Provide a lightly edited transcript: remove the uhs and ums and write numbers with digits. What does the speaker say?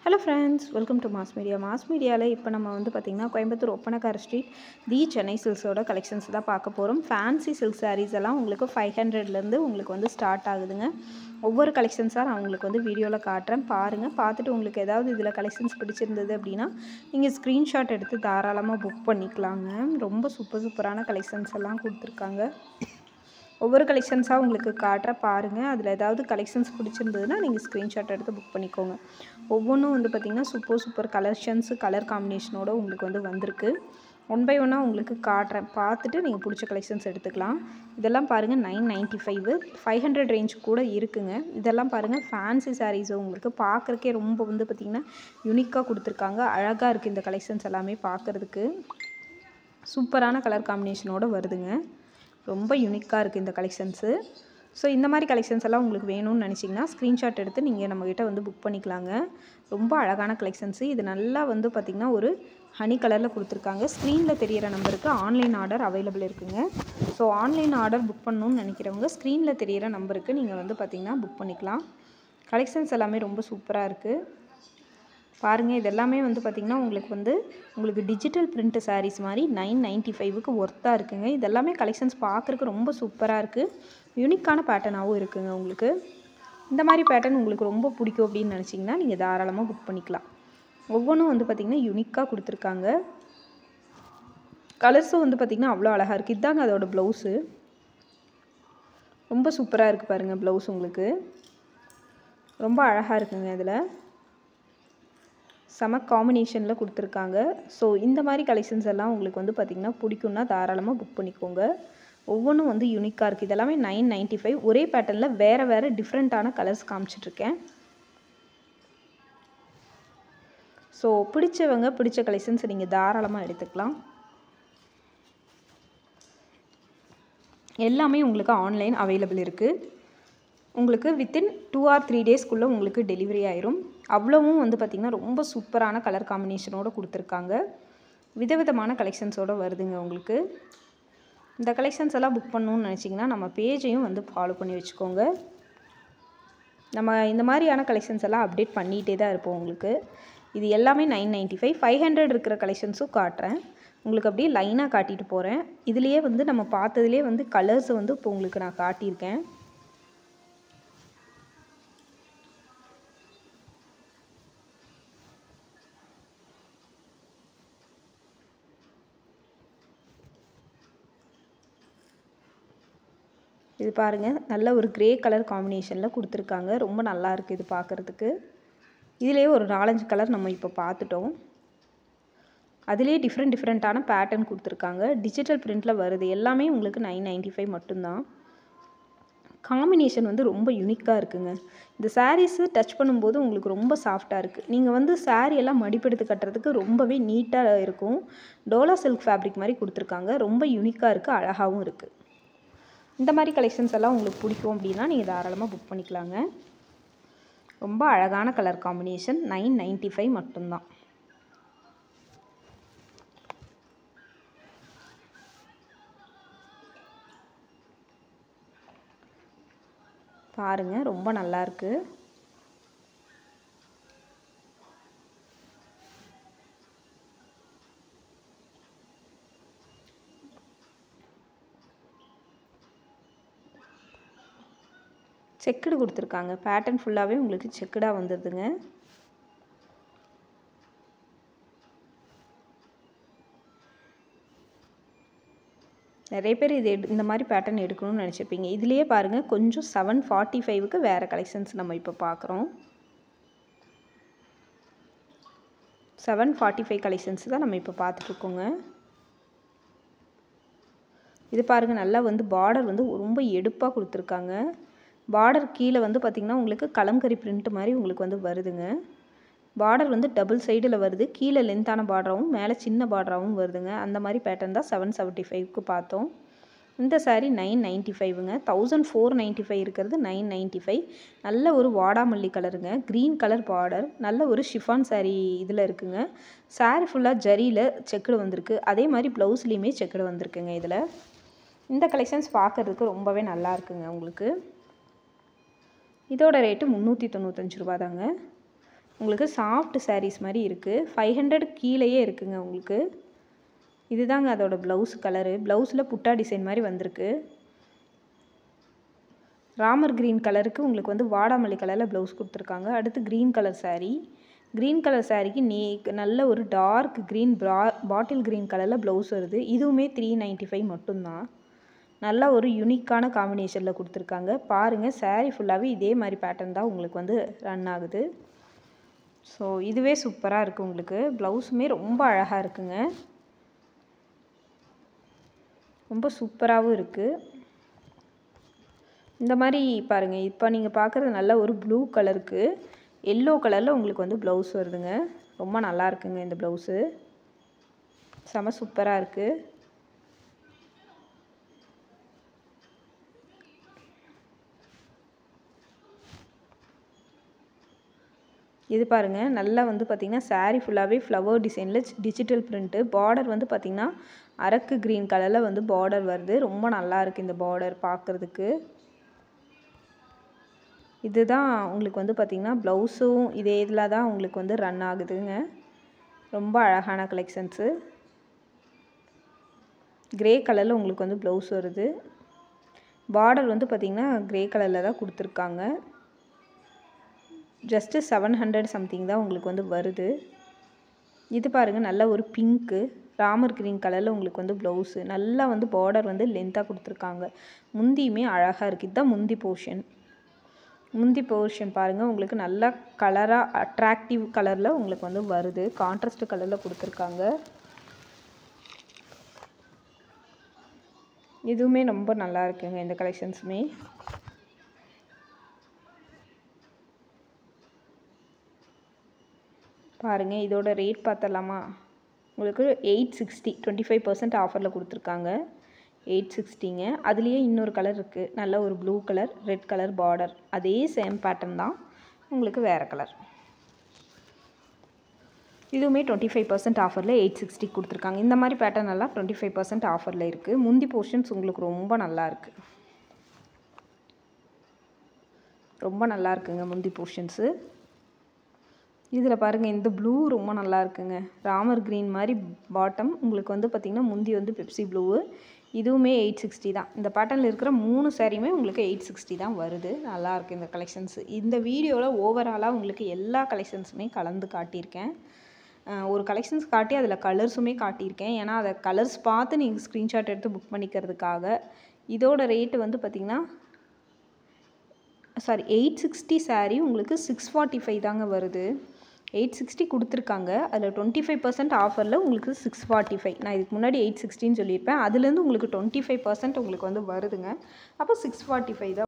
Hello friends, welcome to Mass Media. Mass Media இப்போ நம்ம வந்து பாத்தீங்கன்னா கோயம்புத்தூர் ஒப்பனக்கார ஸ்ட்ரீட் தி சென்னை சில்க்ஸோட கலெக்ஷன்ஸ் தான் பார்க்க போறோம். ஃபேன்சி சில்க் sarees எல்லாம் உங்களுக்கு 500 ல இருந்து உங்களுக்கு வந்து ஸ்டார்ட் ஆகுதுங்க. ஒவ்வொரு கலெக்ஷன்ஸா நான் உங்களுக்கு வந்து வீடியோல காட்றேன். பாருங்க. பார்த்துட்டு உங்களுக்கு ஏதாவது இதுல கலெக்ஷன்ஸ் பிடிச்சிருந்தது அப்படினா நீங்க ஸ்கிரீன்ஷாட் எடுத்து தாராளமா புக் பண்ணிக்கலாங்க. ரொம்ப சூப்பரான கலெக்ஷன்ஸ் எல்லாம் கொடுத்திருக்காங்க. ஒவ்வொரு கலெக்ஷன்ஸா உங்களுக்கு காட்ற பாருங்க. அதுல ஏதாவது கலெக்ஷன்ஸ் பிடிச்சிருந்ததுனா நீங்க ஸ்கிரீன்ஷாட் எடுத்து புக் பண்ணிக்கோங்க. ஒவ்வொன்றும் வந்து பாத்தீங்கன்னா சூப்பர் கலெக்ஷன்ஸ் கலர் காம்பினேஷனோட உங்களுக்கு வந்து வந்திருக்கு. ஒன் பை ஒன்னா உங்களுக்கு காட்றேன். பார்த்துட்டு நீங்க பிடிச்ச கலெக்ஷன்ஸ் எடுத்துக்கலாம். இதெல்லாம் பாருங்க 995 500 ரேஞ்ச் கூட இருக்குங்க. இதெல்லாம் பாருங்க ஃபேன்சி sarees உங்களுக்கு பார்க்கறக்கே ரொம்ப வந்து பாத்தீங்கன்னா யூனிக்கா கொடுத்திருக்காங்க. அழகா இருக்கு இந்த கலெக்ஷன்ஸ் எல்லாமே பார்க்கிறதுக்கு. சூப்பரான கலர் காம்பினேஷனோட வருதுங்க. ரொம்ப யூனிக்கா இருக்கு இந்த கலெக்ஷன்ஸ். சோ இந்த மாதிரி கலெக்ஷன்ஸ் எல்லாம் உங்களுக்கு வேணும்னு நினைச்சீங்கன்னா ஸ்கிரீன்ஷாட் எடுத்து நீங்க நம்ம கிட்ட வந்து புக் பண்ணிக்கலாங்க. ரொம்ப அழகான கலெக்ஷன்ஸ். இது நல்லா வந்து பாத்தீங்கன்னா ஒரு ஹனி கலர்ல கொடுத்திருக்காங்க. ஸ்கிரீன்ல தெரியற நம்பருக்கு ஆன்லைன் ஆர்டர் அவேilable இருக்குங்க. சோ ஆன்லைன் ஆர்டர் புக் பண்ணனும்னு நினைக்கிறவங்க ஸ்கிரீன்ல தெரியற நம்பருக்கு நீங்க வந்து பாத்தீங்கன்னா புக் பண்ணிக்கலாம். கலெக்ஷன்ஸ் எல்லாமே ரொம்ப சூப்பரா இருக்கு. பாருங்க இதெல்லாமே வந்து பாத்தீங்கன்னா உங்களுக்கு டிஜிட்டல் பிரிண்ட் sarees மாதிரி 995 க்கு வொர்த்தா இருக்குங்க. இதெல்லாமே கலெக்ஷன்ஸ் பார்க்கறதுக்கு ரொம்ப சூப்பரா இருக்கு. யூனிக்கான பேட்டர்னாவும் இருக்குங்க உங்களுக்கு. இந்த மாதிரி பேட்டர்ன் உங்களுக்கு ரொம்ப பிடிக்கும் அப்படினு நினைச்சீங்கன்னா நீங்க தாராளமா புக் பண்ணிக்கலாம். ஒவ்வொன்றும் வந்து பாத்தீங்கன்னா யூனிக்கா கொடுத்திருக்காங்க. கலர்ஸும் வந்து பாத்தீங்கன்னா அவ்வளவு அழகா இருக்கு. இதாங்க அதோட ப்ளவுஸ். ரொம்ப சூப்பரா இருக்கு பாருங்க ப்ளவுஸ் உங்களுக்கு. ரொம்ப அழகா இருக்குங்க இதுல. சம காம்பினேஷன்ல கொடுத்திருக்காங்க. சோ இந்த மாதிரி கலெக்ஷன்ஸ் எல்லாம் உங்களுக்கு வந்து பாத்தீங்கன்னா பிடிக்கும்னா தாராளமா புக் பண்ணிக்கோங்க. ஒவ்வொன்றும் வந்து யூனிக்கா இருக்கு. இதெல்லாம் 995 ஒரே பேட்டர்ன்ல வேற டிஃபரண்டான கலர்ஸ் காமிச்சிட்டு இருக்கேன். சோ பிடிச்ச கலெக்ஷன்ஸ் நீங்க தாராளமா எடுத்துக்கலாம். எல்லாமே உங்களுக்கு ஆன்லைன் அவேilable இருக்கு. உங்களுக்கு within 2 or 3 days குள்ள உங்களுக்கு டெலிவரி ஆயிரும். அவ்வளவும் வந்து பாத்தீங்கன்னா ரொம்ப சூப்பரான கலர் காம்பினேஷனோட கொடுத்திருக்காங்க. விதவிதமான கலெக்ஷன்ஸோட வருதுங்க உங்களுக்கு. இந்த கலெக்ஷன்ஸ் எல்லாம் புக் பண்ணனும்னு நினைச்சீங்கன்னா நம்ம பேஜையும் வந்து ஃபாலோ பண்ணி வெச்சுக்கோங்க. நம்ம இந்த மாதிரியான கலெக்ஷன்ஸ் எல்லாம் அப்டேட் பண்ணிட்டே தான் இருப்போம் உங்களுக்கு. இது எல்லாமே 995 500 இருக்கிற கலெக்ஷன்ஸும் காட்றேன். உங்களுக்கு அப்படியே லைனா காட்டிட்டு போறேன். இதுலயே வந்து நம்ம பார்த்ததிலே வந்து கலர்ஸ் வந்து இப்போ உங்களுக்கு நான் காட்டியிருக்கேன். இது பாருங்க நல்ல ஒரு கிரே கலர் காம்பினேஷன்ல கொடுத்திருக்காங்க. ரொம்ப நல்லா இருக்கு இது பார்க்கிறதுக்கு. இதுலயே ஒரு 4-5 கலர் நம்ம இப்ப பார்த்துட்டோம். அதிலே டிஃபரண்டான பேட்டர்ன் கொடுத்திருக்காங்க. டிஜிட்டல் பிரிண்ட்ல வருது. எல்லாமே உங்களுக்கு 995 மட்டும் தான். காம்பினேஷன் வந்து ரொம்ப யூனிக்கா இருக்குங்க. இந்த sarees டச் பண்ணும்போது உங்களுக்கு ரொம்ப சாஃப்ட்டா இருக்கு. நீங்க வந்து saree எல்லாம் மடிப்பெடுத்து கட்டறதுக்கு ரொம்பவே நீட்டா இருக்கும். டோலா சில்க் ஃபேப்ரிக் மாதிரி கொடுத்திருக்காங்க. ரொம்ப யூனிக்கா இருக்கு. அழகாவும் இருக்கு. இந்த மாதிரி கலெக்ஷன்ஸ் எல்லாம் உங்களுக்கு பிடிக்கும் அப்படினா நீங்க தாராளமா புக் பண்ணிக்கலாங்க. ரொம்ப அழகான கலர் காம்பினேஷன் 995 மட்டும் தான். பாருங்க ரொம்ப நல்லா இருக்கு. செக்குடு கொடுத்திருக்காங்க. பேட்டர்ன் ஃபுல்லாவே உங்களுக்கு செக்குடா வந்துருதுங்க. நிறைய பேர் இந்த மாதிரி பேட்டர்ன் எடுக்கணும்னு நினைச்சிருப்பீங்க. இதுலயே பாருங்க கொஞ்சம் 745 க்கு வேற கலெக்ஷன்ஸ் நம்ம இப்ப பார்க்கறோம். 745 கலெக்ஷன்ஸ் தான் நம்ம இப்ப பார்த்துட்டு இருக்கோங்க. இது பாருங்க நல்லா வந்து பார்டர் வந்து ரொம்ப எடுப்பா கொடுத்திருக்காங்க. பார்டர் கீழ வந்து பாத்தீங்கன்னா உங்களுக்கு கலம்கரி பிரிண்ட் மாதிரி உங்களுக்கு வந்து வருதுங்க. பார்டர் வந்து டபுள் சைடுல வருது. கீழ லென்த்தான பார்டராவும் மேலே சின்ன பார்டராவும் வருதுங்க. அந்த மாதிரி பேட்டர்ன் தான் 775 க்கு பார்த்தோம். இந்த saree 995ங்க. 1495 இருக்கிறது 995. நல்ல ஒரு வாடாமல்லி கலருங்க. Green colour border. நல்ல ஒரு ஷிஃபான் saree இதுல இருக்குங்க. saree ஃபுல்லா ஜரியில செக்குடு வந்திருக்கு. அதே மாதிரி ப்ளவுஸ்லயுமே செக்குடு வந்திருக்குங்க இதுல. இந்த கலெக்ஷன்ஸ் பார்க்கிறதுக்கு ரொம்பவே நல்லா இருக்குங்க உங்களுக்கு. இதோட ரேட் 395 ரூபாய் தாங்க. உங்களுக்கு சாஃப்ட் சாரீஸ் மாதிரி இருக்குது. 500 கீழேயே இருக்குங்க உங்களுக்கு. இதுதாங்க அதோட ப்ளவுஸ் கலரு. ப்ளவுஸில் புட்டா டிசைன் மாதிரி வந்திருக்கு. ராமர் க்ரீன் கலருக்கு உங்களுக்கு வந்து வாடாமல்லி கலரில் ப்ளவுஸ் கொடுத்துருக்காங்க. அடுத்து green colour sari. Green colour சாரீக்கு நல்ல ஒரு டார்க் க்ரீன் பாட்டில் க்ரீன் கலரில் ப்ளவுஸ் வருது. இதுவுமே 395 மட்டும்தான். நல்ல ஒரு யூனிக்கான காம்பினேஷனில் கொடுத்துருக்காங்க. பாருங்கள், சாரீ ஃபுல்லாகவே இதே மாதிரி பேட்டர்ன் தான் உங்களுக்கு வந்து ரன் ஆகுது. ஸோ இதுவே சூப்பராக இருக்குது உங்களுக்கு. ப்ளவுஸுமே ரொம்ப அழகாக இருக்குங்க. ரொம்ப சூப்பராகவும் இருக்குது. இந்த மாதிரி பாருங்கள், இப்போ நீங்கள் பார்க்குறது நல்ல ஒரு ப்ளூ கலருக்கு எல்லோ கலரில் உங்களுக்கு வந்து ப்ளவுஸ் வருதுங்க. ரொம்ப நல்லா இருக்குங்க இந்த ப்ளவுஸு. செம சூப்பராக இருக்குது. இது பாருங்கள், நல்லா வந்து பார்த்திங்கன்னா சாரீ ஃபுல்லாகவே ஃப்ளவர் டிசைனில் டிஜிட்டல் பிரிண்ட்டு. பார்டர் வந்து பார்த்திங்கன்னா அரக்கு க்ரீன் கலரில் வந்து பார்டர் வருது. ரொம்ப நல்லா இருக்குது இந்த பார்டர் பார்க்குறதுக்கு. இதுதான் உங்களுக்கு வந்து பார்த்திங்கன்னா ப்ளவுஸும் இதே இதில் தான் உங்களுக்கு வந்து ரன் ஆகுதுங்க. ரொம்ப அழகான கலெக்ஷன்ஸு. க்ரே கலரில் உங்களுக்கு வந்து ப்ளவுஸ் வருது. பார்டர் வந்து பார்த்திங்கன்னா க்ரே கலரில் தான் கொடுத்துருக்காங்க. ஜஸ்ட்டு 700 சம்திங் தான் உங்களுக்கு வந்து வருது. இது பாருங்கள், நல்ல ஒரு பிங்க்கு ராமர் க்ரீன் கலரில் உங்களுக்கு வந்து ப்ளவுஸு. நல்லா வந்து பார்டர் வந்து லென்த்தாக கொடுத்துருக்காங்க. முந்தியுமே அழகாக இருக்குது. இதுதான் முந்தி போர்ஷன். முந்தி போர்ஷன் பாருங்கள், உங்களுக்கு நல்லா கலராக அட்ராக்டிவ் கலரில் உங்களுக்கு வந்து வருது. கான்ட்ராஸ்ட் கலரில் கொடுத்துருக்காங்க. இதுவுமே ரொம்ப நல்லா இருக்குங்க இந்த கலெக்ஷன்ஸுமே. பாருங்கள், இதோட ரேட் பார்த்தலாமா? உங்களுக்கு 860 25% ஆஃபரில் கொடுத்துருக்காங்க. 860ங்க. அதுலேயே இன்னொரு கலர் இருக்குது. நல்ல ஒரு blue colour, red colour border. அதே சேம் பேட்டர்ன் தான், உங்களுக்கு வேறு கலர். இதுவுமே 25% ஆஃபரில் 860 கொடுத்துருக்காங்க. இந்த மாதிரி பேட்டர்ன் எல்லாம் 25% ஆஃபரில் இருக்குது. முந்தி போர்ஷன்ஸ் உங்களுக்கு ரொம்ப நல்லா இருக்குது. ரொம்ப நல்லா இருக்குங்க முந்தி போர்ஷன்ஸு. இதில் பாருங்கள், இந்த ப்ளூ ரொம்ப நல்லா இருக்குங்க. ராமர் க்ரீன் மாதிரி பாட்டம். உங்களுக்கு வந்து பார்த்திங்கன்னா முந்தி வந்து பெப்சி ப்ளூவு. இதுவுமே 860 தான். இந்த பேட்டர்னில் இருக்கிற 3 சாரியுமே உங்களுக்கு 860 தான் வருது. நல்லாயிருக்கு இந்த கலெக்ஷன்ஸு. இந்த வீடியோவில் ஓவராலாக உங்களுக்கு எல்லா கலெக்ஷன்ஸுமே கலந்து காட்டியிருக்கேன். ஒரு கலெக்ஷன்ஸ் காட்டி அதில் கலர்ஸுமே காட்டியிருக்கேன். ஏன்னா அதை கலர்ஸ் பார்த்து நீங்கள் ஸ்க்ரீன்ஷாட் எடுத்து புக் பண்ணிக்கிறதுக்காக. இதோட ரேட்டு வந்து பார்த்திங்கன்னா 860 சாரீ உங்களுக்கு 645 தாங்க வருது. 860 கொடுத்துருக்காங்க. அதில் 25% ஆஃபரில் உங்களுக்கு 645. நான் இதுக்கு முன்னாடி 860ன்னு சொல்லியிருப்பேன். அதுலேருந்து உங்களுக்கு 25% உங்களுக்கு வந்து வருதுங்க. அப்போ 645 தான்.